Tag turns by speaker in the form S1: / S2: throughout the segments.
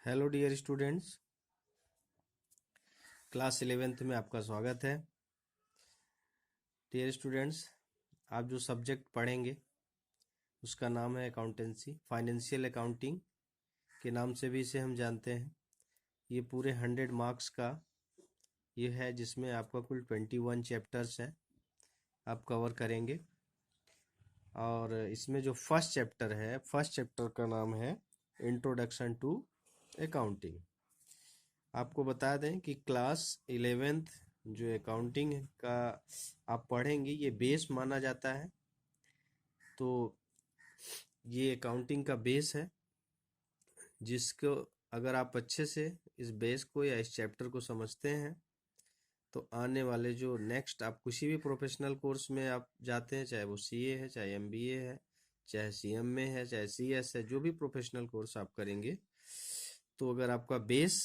S1: Hello dear students, class 11th में आपका स्वागत है। डियर स्टूडेंट्स, आप जो सब्जेक्ट पढ़ेंगे उसका नाम है अकाउंटेंसी। फाइनेंशियल अकाउंटिंग के नाम से भी इसे हम जानते हैं। ये पूरे 100 मार्क्स का ये है, जिसमें आपका कुल 21 चैप्टर्स हैं, आप कवर करेंगे। और इसमें जो फर्स्ट चैप्टर है, फर्स्ट चैप्टर का नाम है इंट्रोडक्शन टू अकाउंटिंग। आपको बता दें कि क्लास 11th जो अकाउंटिंग का आप पढ़ेंगे ये बेस माना जाता है। तो ये अकाउंटिंग का बेस है, जिसको अगर आप अच्छे से इस बेस को या इस चैप्टर को समझते हैं तो आने वाले जो नेक्स्ट आप किसी भी प्रोफेशनल कोर्स में आप जाते हैं, चाहे वो सीए है, चाहे एमबीए है, चाहे सीएमए है, चाहे सीएस है, जो भी प्रोफेशनल कोर्स आप करेंगे, तो अगर आपका बेस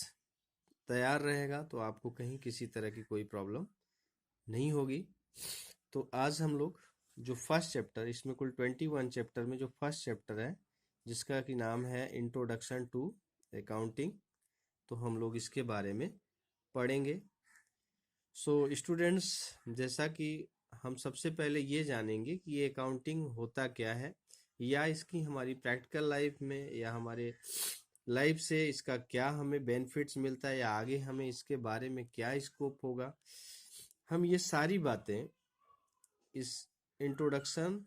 S1: तैयार रहेगा तो आपको कहीं किसी तरह की कोई प्रॉब्लम नहीं होगी। तो आज हम लोग जो फर्स्ट चैप्टर, इसमें कुल 21 चैप्टर में जो फर्स्ट चैप्टर है जिसका कि नाम है इंट्रोडक्शन टू अकाउंटिंग, तो हम लोग इसके बारे में पढ़ेंगे। सो स्टूडेंट्स, जैसा कि हम सबसे पहले ये जानेंगे कि ये अकाउंटिंग होता क्या है, या इसकी हमारी प्रैक्टिकल लाइफ में या हमारे लाइफ से इसका क्या हमें बेनिफिट्स मिलता है, या आगे हमें इसके बारे में क्या स्कोप होगा। हम ये सारी बातें इस इंट्रोडक्शन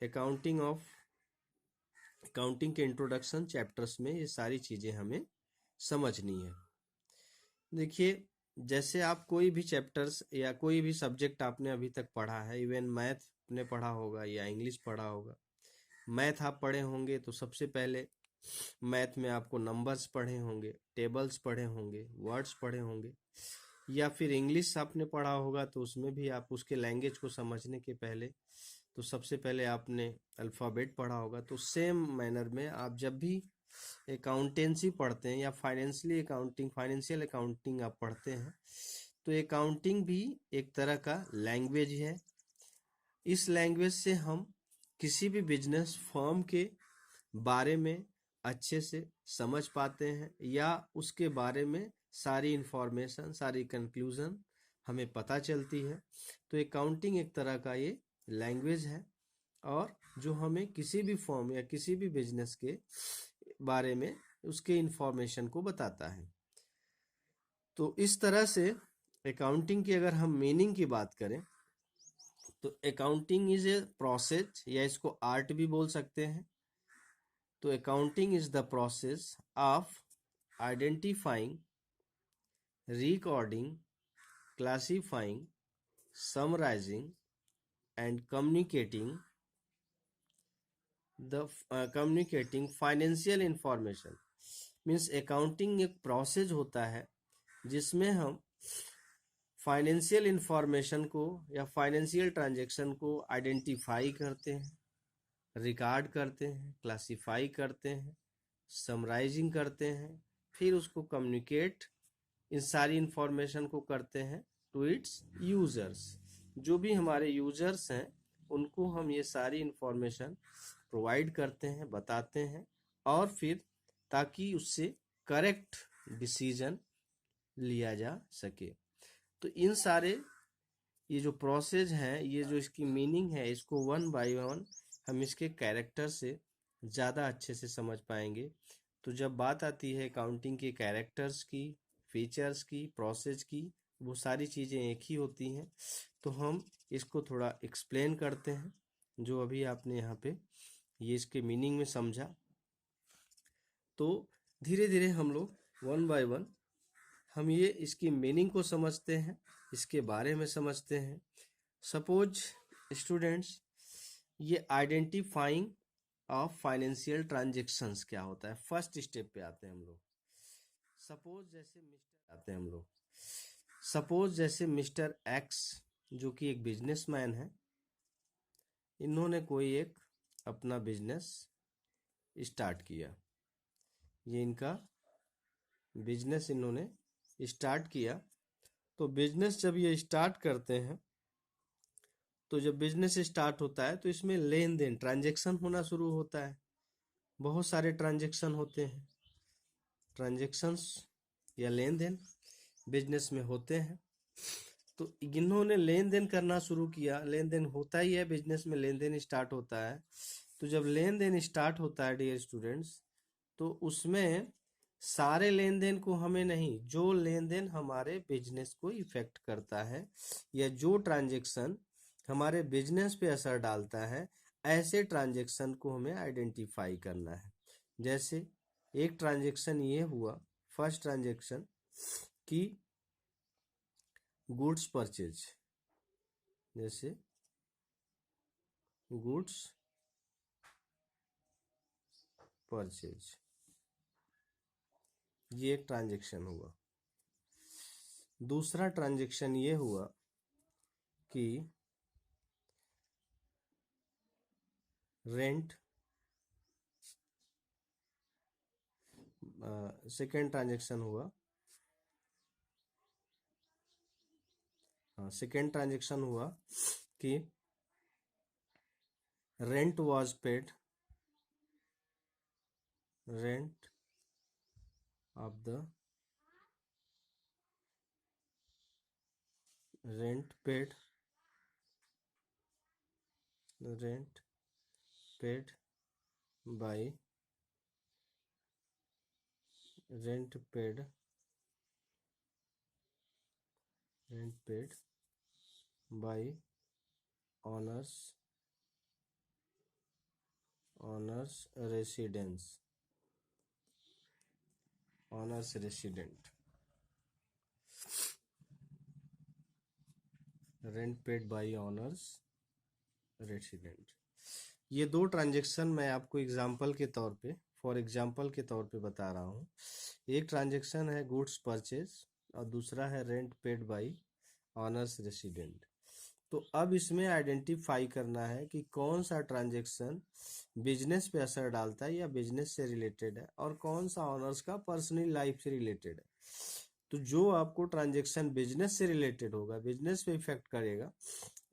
S1: अकाउंटिंग के इंट्रोडक्शन चैप्टर्स में ये सारी चीजें हमें समझनी है। देखिए, जैसे आप कोई भी चैप्टर्स या कोई भी सब्जेक्ट आपने अभी तक पढ़ा है, इवन मैथ ने पढ़ा होगा या इंग्लिश पढ़ा होगा। मैथ आप पढ़े होंगे तो सबसे पहले मैथ में आपको नंबर्स पढ़े होंगे, टेबल्स पढ़े होंगे, वर्ड्स पढ़े होंगे। या फिर इंग्लिश आपने पढ़ा होगा तो उसमें भी आप उसके लैंग्वेज को समझने के पहले तो सबसे पहले आपने अल्फ़ाबेट पढ़ा होगा। तो सेम मैनर में आप जब भी अकाउंटेंसी पढ़ते हैं या फाइनेंशियल अकाउंटिंग आप पढ़ते हैं, तो अकाउंटिंग भी एक तरह का लैंग्वेज है। इस लैंग्वेज से हम किसी भी बिजनेस फर्म के बारे में अच्छे से समझ पाते हैं, या उसके बारे में सारी इंफॉर्मेशन, सारी कंक्लूजन हमें पता चलती है। तो अकाउंटिंग एक तरह का ये लैंग्वेज है, और जो हमें किसी भी फर्म या किसी भी बिजनेस के बारे में उसके इंफॉर्मेशन को बताता है। तो इस तरह से अकाउंटिंग की अगर हम मीनिंग की बात करें तो अकाउंटिंग इज ए प्रोसेस, या इसको आर्ट भी बोल सकते हैं। तो accounting is the process of identifying, recording, classifying, summarising and communicating financial information. Means accounting एक प्रोसेस होता है जिसमें हम फाइनेंशियल इंफॉर्मेशन को या फाइनेंशियल ट्रांजैक्शन को आइडेंटिफाई करते हैं, रिकॉर्ड करते हैं, क्लासिफाई करते हैं, समराइजिंग करते हैं, फिर उसको कम्युनिकेट, इन सारी इंफॉर्मेशन को करते हैं टू इट्स यूजर्स। जो भी हमारे यूजर्स हैं उनको हम ये सारी इंफॉर्मेशन प्रोवाइड करते हैं, बताते हैं, और फिर ताकि उससे करेक्ट डिसीजन लिया जा सके। तो इन सारे ये जो प्रोसेस हैं, ये जो इसकी मीनिंग है, इसको वन बाय वन हम इसके कैरेक्टर से ज़्यादा अच्छे से समझ पाएंगे। तो जब बात आती है अकाउंटिंग के कैरेक्टर्स की, फीचर्स की, प्रोसेस की, वो सारी चीज़ें एक ही होती हैं। तो हम इसको थोड़ा एक्सप्लेन करते हैं, जो अभी आपने यहाँ पे ये इसके मीनिंग में समझा। तो धीरे धीरे हम लोग वन बाय वन हम ये इसकी मीनिंग को समझते हैं, इसके बारे में समझते हैं। सपोज स्टूडेंट्स, ये आइडेंटिफाइंग ऑफ फाइनेंशियल ट्रांजेक्शन्स क्या होता है, फर्स्ट स्टेप पे आते हैं हम लोग। सपोज जैसे मिस्टर एक्स, जो कि एक बिजनेसमैन है, इन्होंने कोई एक अपना बिजनेस स्टार्ट किया। ये इनका बिजनेस इन्होंने स्टार्ट किया। तो बिजनेस जब ये स्टार्ट करते हैं, तो जब बिजनेस स्टार्ट होता है तो इसमें लेन देन, ट्रांजैक्शन होना शुरू होता है। बहुत सारे ट्रांजैक्शन होते हैं। ट्रांजेक्शन्स या लेन देन बिजनेस में होते हैं। तो इन्होंने लेन देन करना शुरू किया। लेन देन होता ही है बिजनेस में, लेन देन स्टार्ट होता है। तो जब लेन देन स्टार्ट होता है डियर स्टूडेंट्स, तो उसमें सारे लेन देन को हमें नहीं, जो लेन देन हमारे बिजनेस को इफेक्ट करता है या जो ट्रांजेक्शन हमारे बिजनेस पे असर डालता है, ऐसे ट्रांजेक्शन को हमें आइडेंटिफाई करना है। जैसे एक ट्रांजेक्शन ये हुआ, फर्स्ट ट्रांजेक्शन की गुड्स परचेज, जैसे गुड्स परचेज, ये एक ट्रांजेक्शन हुआ। दूसरा ट्रांजेक्शन ये हुआ कि रेंट, सेकेंड ट्रांजेक्शन हुआ, सेकेंड ट्रांजेक्शन हुआ कि rent was paid, rent of the rent paid, rent paid by, rent paid, rent paid by honours, honours residence, honours resident, rent paid by honours resident. ये दो transaction मैं आपको example के तौर पे, फॉर एग्जांपल के तौर पे बता रहा हूँ। एक ट्रांजेक्शन है गुड्स परचेज और दूसरा है rent paid by honours resident. तो अब इसमें आइडेंटिफाई करना है कि कौन सा ट्रांजेक्शन बिजनेस पे असर डालता है या बिजनेस से रिलेटेड है, और कौन सा ऑनर्स का पर्सनल लाइफ से रिलेटेड है। तो जो आपको ट्रांजेक्शन बिजनेस से रिलेटेड होगा, बिजनेस पे इफेक्ट करेगा,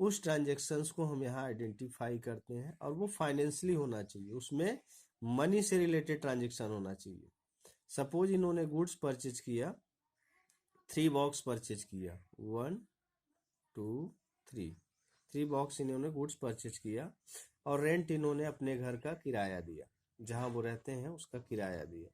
S1: उस ट्रांजेक्शन्स को हम यहाँ आइडेंटिफाई करते हैं, और वो फाइनेंशियली होना चाहिए, उसमें मनी से रिलेटेड ट्रांजेक्शन होना चाहिए। सपोज इन्होंने गुड्स परचेज किया, 3 बॉक्स परचेज किया, 1 2 3, 3 बॉक्स इन्होंने गुड्स परचेज किया, और रेंट इन्होंने अपने घर का किराया दिया, जहां वो रहते हैं उसका किराया दिया।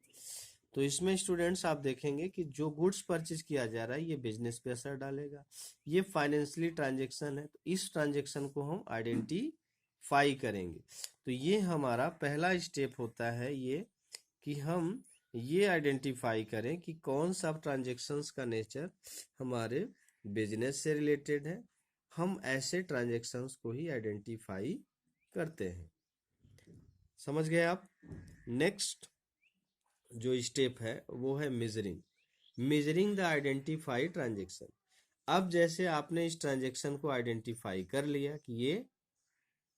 S1: तो इसमें स्टूडेंट्स आप देखेंगे कि जो गुड्स परचेज किया जा रहा है ये बिजनेस पे असर डालेगा, ये फाइनेंशियली ट्रांजेक्शन है। तो इस ट्रांजेक्शन को हम आइडेंटिफाई करेंगे। तो ये हमारा पहला स्टेप होता है, ये कि हम ये आइडेंटिफाई करें कि कौन सा ट्रांजेक्शन्स का नेचर हमारे बिजनेस से रिलेटेड है। हम ऐसे ट्रांजेक्शन्स को ही आइडेंटिफाई करते हैं। समझ गए आप? नेक्स्ट जो स्टेप है वो है measuring, measuring the identify transaction. अब जैसे आपने इस ट्रांजेक्शन को आइडेंटिफाई कर लिया कि ये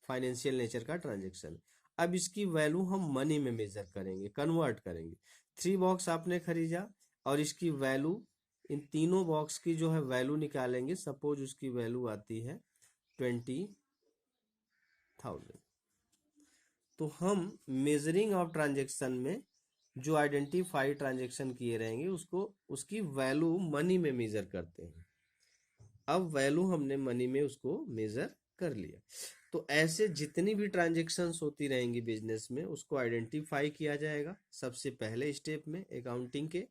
S1: फाइनेंशियल नेचर का ट्रांजेक्शन, अब इसकी वैल्यू हम मनी में मेजर करेंगे, कन्वर्ट करेंगे। 3 बॉक्स आपने खरीदा और इसकी वैल्यू, इन तीनों बॉक्स की जो है वैल्यू निकालेंगे। सपोज उसकी वैल्यू आती है 20,000। तो हम मेजरिंग ऑफ ट्रांजेक्शन में जो आइडेंटिफाई ट्रांजेक्शन किए रहेंगे उसको, उसकी वैल्यू मनी में मेजर करते हैं। अब वैल्यू हमने मनी में उसको मेजर कर लिया। तो ऐसे जितनी भी ट्रांजेक्शन्स होती रहेंगी बिजनेस में, उसको आइडेंटिफाई किया जाएगा। सबसे पहले स्टेप में अकाउंटिंग के,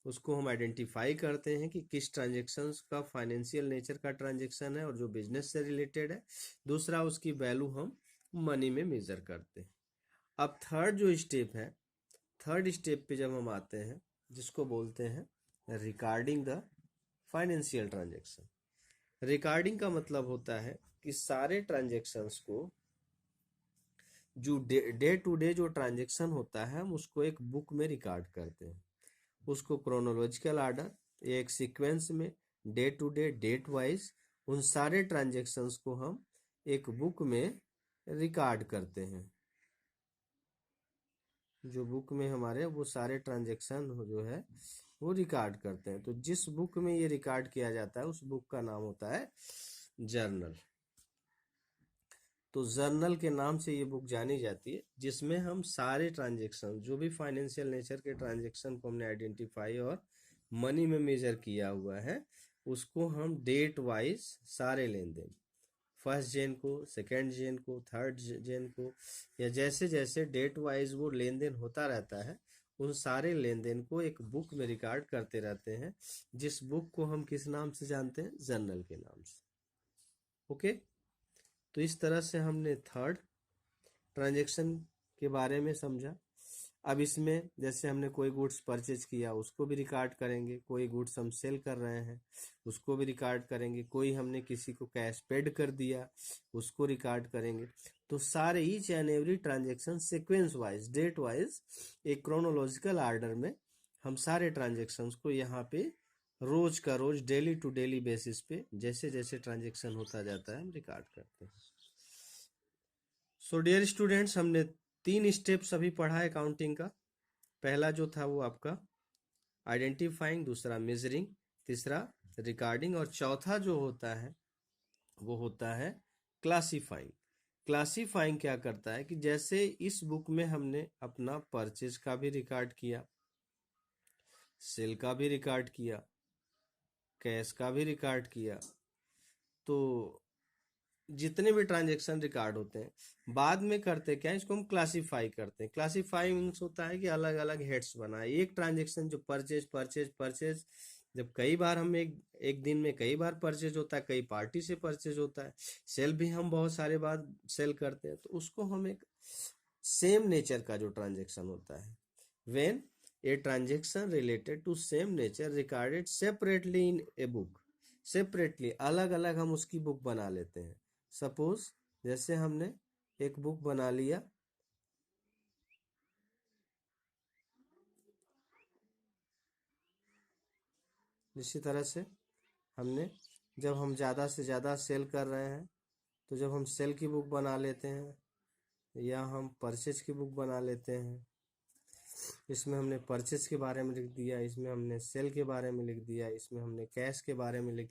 S1: उसको हम आइडेंटिफाई करते हैं कि किस ट्रांजेक्शन्स का फाइनेंशियल नेचर का ट्रांजेक्शन है और जो बिजनेस से रिलेटेड है। दूसरा, उसकी वैल्यू हम मनी में मेजर करते हैं। अब थर्ड जो स्टेप है, थर्ड स्टेप पे जब हम आते हैं, जिसको बोलते हैं recording the financial transaction. Recording का मतलब होता है कि सारे ट्रांजेक्शन्स को, जो डे टू डे जो ट्रांजेक्शन होता है, हम उसको एक बुक में रिकॉर्ड करते हैं। उसको क्रोनोलॉजिकल आर्डर, एक सीक्वेंस में, day to day, date wise, उन सारे ट्रांजेक्शन्स को हम एक बुक में रिकॉर्ड करते हैं। जो बुक में हमारे वो सारे ट्रांजेक्शन जो है वो रिकॉर्ड करते हैं। तो जिस बुक में ये रिकॉर्ड किया जाता है उस बुक का नाम होता है जर्नल। तो जर्नल के नाम से ये बुक जानी जाती है, जिसमें हम सारे ट्रांजेक्शन, जो भी फाइनेंशियल नेचर के ट्रांजेक्शन को हमने आइडेंटिफाई और मनी में मेजर किया हुआ है, उसको हम डेट वाइज सारे लेन देन, फर्स्ट जेन को, सेकेंड जेन को, थर्ड जेन को, या जैसे जैसे डेट वाइज वो लेन देन होता रहता है, उन सारे लेन देन को एक बुक में रिकॉर्ड करते रहते हैं, जिस बुक को हम किस नाम से जानते हैं? जर्नल के नाम से। ओके, तो इस तरह से हमने थर्ड ट्रांजैक्शन के बारे में समझा। अब इसमें जैसे हमने कोई गुड्स परचेज किया उसको भी रिकॉर्ड करेंगे, कोई गुड्स हम सेल कर रहे हैं उसको भी रिकॉर्ड करेंगे, कोई हमने किसी को कैश पेड कर दिया उसको रिकॉर्ड करेंगे। तो सारे each and every transaction sequence wise, date wise, एक क्रोनोलॉजिकल ऑर्डर में हम सारे ट्रांजेक्शन्स को यहाँ पे रोज का रोज, डेली टू डेली बेसिस पे जैसे जैसे ट्रांजेक्शन होता जाता है हम रिकॉर्ड करते हैं। सो डियर स्टूडेंट्स, हमने 3 स्टेप्स अभी पढ़ा है अकाउंटिंग का। पहला जो था वो आपका आइडेंटिफाइंग, दूसरा मेजरिंग, तीसरा रिकॉर्डिंग, और चौथा जो होता है वो होता है क्लासीफाइंग। क्लासीफाइंग क्या करता है कि जैसे इस बुक में हमने अपना परचेज का भी रिकॉर्ड किया, सेल का भी रिकॉर्ड किया, कैश का भी रिकॉर्ड किया, तो जितने भी ट्रांजेक्शन रिकॉर्ड होते हैं, बाद में करते क्या है, इसको हम क्लासीफाई करते हैं। क्लासीफाई मीन्स होता है कि अलग अलग हेड्स बनाए। एक ट्रांजेक्शन जो परचेज परचेज परचेज, जब कई बार हम एक दिन में कई बार परचेज होता है, कई पार्टी से परचेज होता है, सेल भी हम बहुत सारे बार सेल करते हैं, तो उसको हम एक सेम नेचर का जो ट्रांजेक्शन होता है, when a transaction related to same nature recorded separately in a book, separately अलग अलग हम उसकी बुक बना लेते हैं। सपोज जैसे हमने एक बुक बना लिया, इसी तरह से हमने, जब हम ज़्यादा से ज़्यादा सेल कर रहे हैं तो जब हम सेल की बुक बना लेते हैं, या हम परचेज की बुक बना लेते हैं, इसमें हमने परचेज के बारे में लिख दिया, इसमें हमने सेल के बारे में लिख दिया, इसमें हमने कैश के बारे में लिख,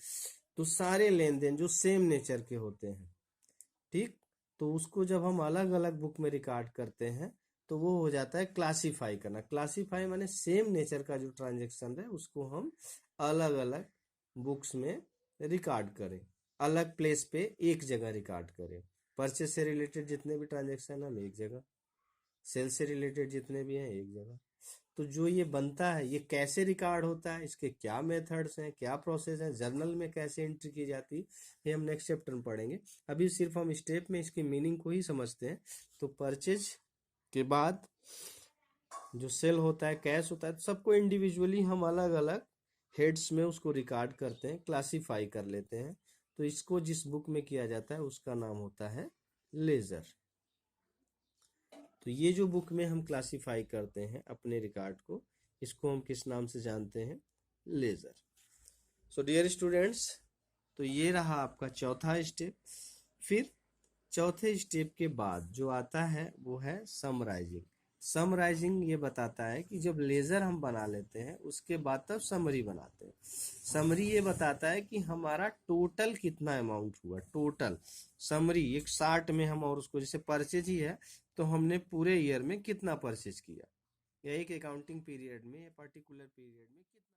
S1: तो सारे लेन देन जो सेम नेचर के होते हैं, ठीक, तो उसको जब हम अलग अलग बुक में रिकॉर्ड करते हैं तो वो हो जाता है क्लासीफाई करना। क्लासीफाई माने सेम नेचर का जो ट्रांजेक्शन है उसको हम अलग अलग बुक्स में रिकॉर्ड करें, अलग प्लेस पे एक जगह रिकॉर्ड करें। परचेज से रिलेटेड जितने भी ट्रांजेक्शन हम एक जगह, सेल से रिलेटेड जितने भी हैं एक जगह। तो जो ये बनता है ये कैसे रिकॉर्ड होता है, इसके क्या मेथड्स हैं, क्या प्रोसेस है, जर्नल में कैसे एंट्री की जाती है, ये हम नेक्स्ट चैप्टर में पढ़ेंगे। अभी सिर्फ हम स्टेप में इसकी मीनिंग को ही समझते हैं। तो परचेज के बाद जो सेल होता है, कैश होता है, तो सबको इंडिविजुअली हम अलग अलग हेड्स में उसको रिकॉर्ड करते हैं, क्लासीफाई कर लेते हैं। तो इसको जिस बुक में किया जाता है उसका नाम होता है लेजर। तो ये जो बुक में हम क्लासीफाई करते हैं अपने रिकॉर्ड को, इसको हम किस नाम से जानते हैं? लेजर। सो डियर स्टूडेंट्स, तो ये रहा आपका चौथा स्टेप। फिर चौथे स्टेप के बाद जो आता है वो है समराइजिंग। समराइजिंग ये बताता है कि जब लेजर हम बना लेते हैं उसके बाद तब समरी बनाते हैं। समरी ये बताता है कि हमारा टोटल कितना अमाउंट हुआ, टोटल। समरी एक शार्ट में हम, और उसको जैसे परचेज ही है तो हमने पूरे ईयर में कितना परचेज किया, या एक अकाउंटिंग पीरियड में, या पर्टिकुलर पीरियड में कितना